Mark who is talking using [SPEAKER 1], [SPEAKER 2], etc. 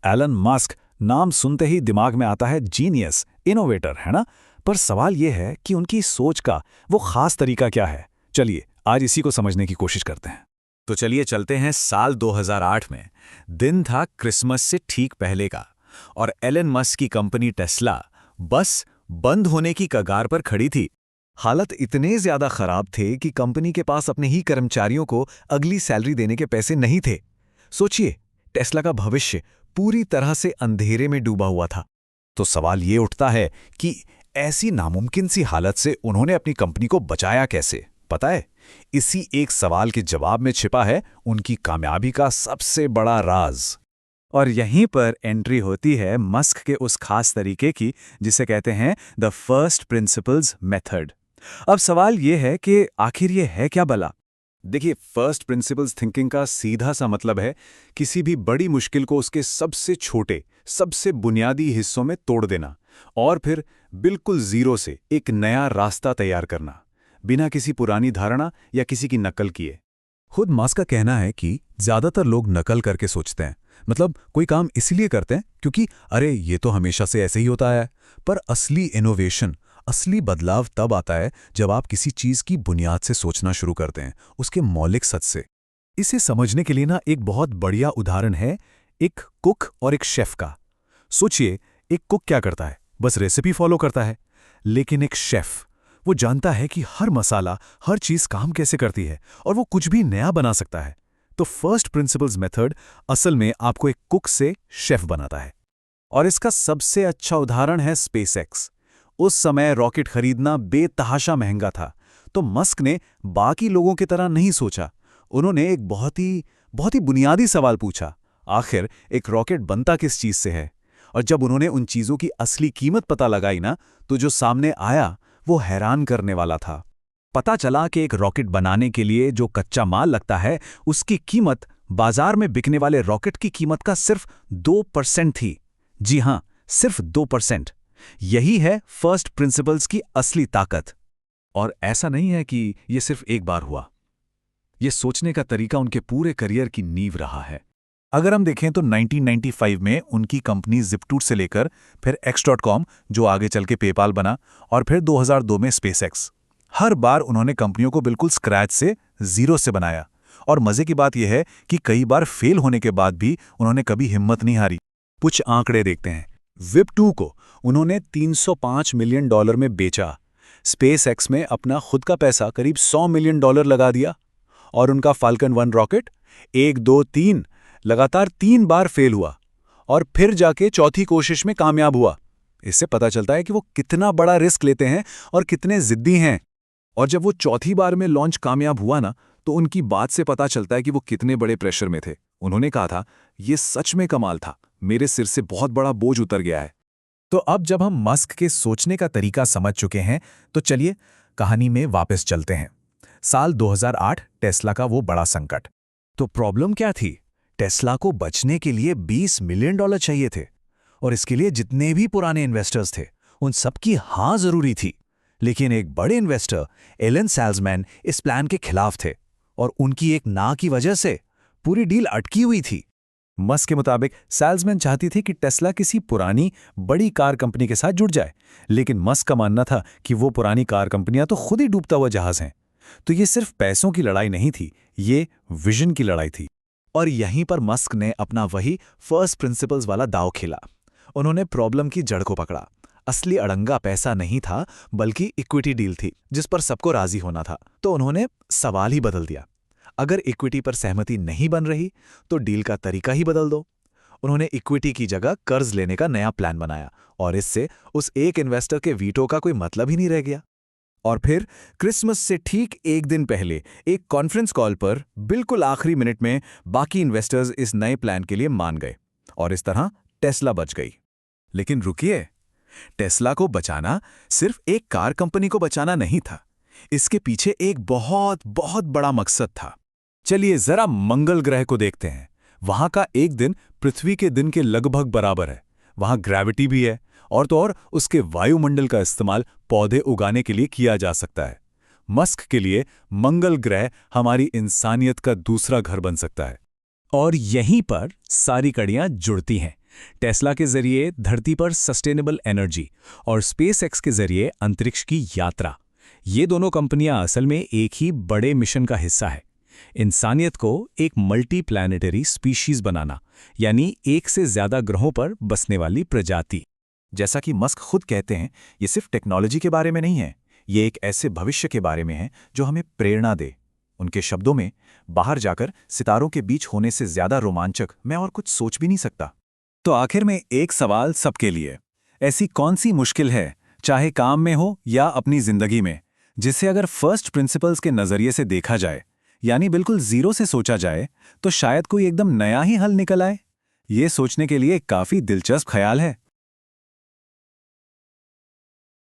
[SPEAKER 1] Elon Musk नाम सुनते ही दिमाग में आता है जीनियस, इनोवेटर, है ना? पर सवाल यह है कि उनकी सोच का वो खास तरीका क्या है। चलिए आज इसी को समझने की कोशिश करते हैं। तो चलिए चलते हैं साल 2008 में। दिन था क्रिसमस से ठीक पहले का, और एलन मस्क की कंपनी टेस्ला बस बंद होने की कगार पर खड़ी थी। हालत इतने ज्यादा खराब थे कि कंपनी के पास अपने ही कर्मचारियों को अगली सैलरी देने के पैसे नहीं थे। सोचिए, टेस्ला का भविष्य पूरी तरह से अंधेरे में डूबा हुआ था। तो सवाल ये उठता है कि ऐसी नामुमकिन सी हालत से उन्होंने अपनी कंपनी को बचाया कैसे? पता है, इसी एक सवाल के जवाब में छिपा है उनकी कामयाबी का सबसे बड़ा राज। और यहीं पर एंट्री होती है मस्क के उस खास तरीके की जिसे कहते हैं द फर्स्ट प्रिंसिपल्स मेथड। अब सवाल ये है कि आखिर ये है क्या भला? देखिए, फर्स्ट प्रिंसिपल्स थिंकिंग का सीधा सा मतलब है किसी भी बड़ी मुश्किल को उसके सबसे छोटे, सबसे बुनियादी हिस्सों में तोड़ देना और फिर बिल्कुल जीरो से एक नया रास्ता तैयार करना, बिना किसी पुरानी धारणा या किसी की नकल किए। खुद मस्क का कहना है कि ज्यादातर लोग नकल करके सोचते हैं, मतलब कोई काम इसलिए करते हैं क्योंकि अरे ये तो हमेशा से ऐसे ही होता है। पर असली इनोवेशन, असली बदलाव तब आता है जब आप किसी चीज की बुनियाद से सोचना शुरू करते हैं, उसके मौलिक सच से। इसे समझने के लिए ना एक बहुत बढ़िया उदाहरण है एक कुक और एक शेफ का। सोचिए, एक कुक क्या करता है? बस रेसिपी फॉलो करता है। लेकिन एक शेफ, वो जानता है कि हर मसाला, हर चीज काम कैसे करती है और वो कुछ भी नया बना सकता है। तो फर्स्ट प्रिंसिपल्स मेथड असल में आपको एक कुक से शेफ बनाता है। और इसका सबसे अच्छा उदाहरण है स्पेसएक्स। उस समय रॉकेट खरीदना बेतहाशा महंगा था, तो मस्क ने बाकी लोगों की तरह नहीं सोचा। उन्होंने एक बहुत ही बुनियादी सवाल पूछा, आखिर एक रॉकेट बनता किस चीज से है? और जब उन्होंने उन चीजों की असली कीमत पता लगाई ना, तो जो सामने आया वो हैरान करने वाला था। पता चला कि एक रॉकेट बनाने के लिए जो कच्चा माल लगता है, उसकी कीमत बाजार में बिकने वाले रॉकेट की कीमत का सिर्फ 2% थी। जी हां, सिर्फ 2%। यही है फर्स्ट प्रिंसिपल्स की असली ताकत। और ऐसा नहीं है कि यह सिर्फ एक बार हुआ। यह सोचने का तरीका उनके पूरे करियर की नींव रहा है। अगर हम देखें तो 1995 में उनकी कंपनी जिपटूट से लेकर फिर X.com, जो आगे चल के पेपाल बना, और फिर 2002 में स्पेसएक्स, हर बार उन्होंने कंपनियों को बिल्कुल स्क्रैच से, जीरो से बनाया। और मजे की बात यह है कि कई बार फेल होने के बाद भी उन्होंने कभी हिम्मत नहीं हारी। कुछ आंकड़े देखते हैं। Zip2 को उन्होंने $305 मिलियन में बेचा। स्पेसएक्स में अपना खुद का पैसा करीब $100 मिलियन लगा दिया। और उनका फाल्कन 1 रॉकेट 1, 2, 3 लगातार 3 बार फेल हुआ और फिर जाके चौथी कोशिश में कामयाब हुआ। इससे पता चलता है कि वो कितना बड़ा रिस्क लेते हैं और कितने जिद्दी हैं। और जब वो चौथी बार में लॉन्च कामयाब हुआ ना, तो उनकी बात से पता चलता है कि वो कितने बड़े प्रेशर में थे। उन्होंने कहा था, ये सच में कमाल था, मेरे सिर से बहुत बड़ा बोझ उतर गया है। तो अब जब हम मस्क के सोचने का तरीका समझ चुके हैं, तो चलिए कहानी में वापस चलते हैं। साल 2008, टेस्ला का वो बड़ा संकट। तो प्रॉब्लम क्या थी? टेस्ला को बचने के लिए $20 मिलियन चाहिए थे, और इसके लिए जितने भी पुराने इन्वेस्टर्स थे उन सबकी हाँ जरूरी थी। लेकिन एक बड़े इन्वेस्टर एलन सेल्समैन इस प्लान के खिलाफ थे, और उनकी एक ना की वजह से पूरी डील अटकी हुई थी। मस्क के मुताबिक सेल्समैन चाहती थी कि टेस्ला किसी पुरानी बड़ी कार कंपनी के साथ जुड़ जाए, लेकिन मस्क का मानना था कि वो पुरानी कार कंपनियां तो खुद ही डूबता हुआ जहाज हैं। तो ये सिर्फ पैसों की लड़ाई नहीं थी, ये विजन की लड़ाई थी। और यहीं पर मस्क ने अपना वही फर्स्ट प्रिंसिपल्स वाला दांव खेला। उन्होंने प्रॉब्लम की जड़ को पकड़ा। असली अड़ंगा पैसा नहीं था, बल्कि इक्विटी डील थी जिस पर सबको राजी होना था। तो उन्होंने सवाल ही बदल दिया। अगर इक्विटी पर सहमति नहीं बन रही, तो डील का तरीका ही बदल दो। उन्होंने इक्विटी की जगह कर्ज लेने का नया प्लान बनाया, और इससे उस एक इन्वेस्टर के वीटो का कोई मतलब ही नहीं रह गया। और फिर क्रिसमस से ठीक एक दिन पहले एक कॉन्फ्रेंस कॉल पर बिल्कुल आखिरी मिनट में बाकी इन्वेस्टर्स इस नए प्लान के लिए मान गए, और इस तरह टेस्ला बच गई। लेकिन रुकिए, टेस्ला को बचाना सिर्फ एक कार कंपनी को बचाना नहीं था। इसके पीछे एक बहुत बहुत बड़ा मकसद था। चलिए जरा मंगल ग्रह को देखते हैं। वहां का एक दिन पृथ्वी के दिन के लगभग बराबर है। वहां ग्रेविटी भी है, और तो और उसके वायुमंडल का इस्तेमाल पौधे उगाने के लिए किया जा सकता है। मस्क के लिए मंगल ग्रह हमारी इंसानियत का दूसरा घर बन सकता है। और यहीं पर सारी कड़ियां जुड़ती हैं। टेस्ला के जरिए धरती पर सस्टेनेबल एनर्जी और स्पेसएक्स के जरिए अंतरिक्ष की यात्रा। ये दोनों कंपनियां असल में एक ही बड़े मिशन का हिस्सा है, इंसानियत को एक मल्टी प्लैनेटरी स्पीशीज बनाना, यानी एक से ज्यादा ग्रहों पर बसने वाली प्रजाति।
[SPEAKER 2] जैसा कि मस्क खुद कहते हैं, ये सिर्फ टेक्नोलॉजी के बारे में नहीं है, ये एक ऐसे भविष्य के बारे में है जो हमें प्रेरणा दे। उनके शब्दों में, बाहर जाकर सितारों के बीच होने से ज्यादा रोमांचक मैं और कुछ सोच भी नहीं सकता।
[SPEAKER 1] तो आखिर में एक सवाल सबके लिए, ऐसी कौन सी मुश्किल है, चाहे काम में हो या अपनी जिंदगी में, जिसे अगर फर्स्ट प्रिंसिपल्स के नजरिए से देखा जाए, यानी बिल्कुल जीरो से सोचा जाए, तो शायद कोई एकदम नया ही हल निकल आए? ये सोचने के लिए काफी दिलचस्प ख्याल है।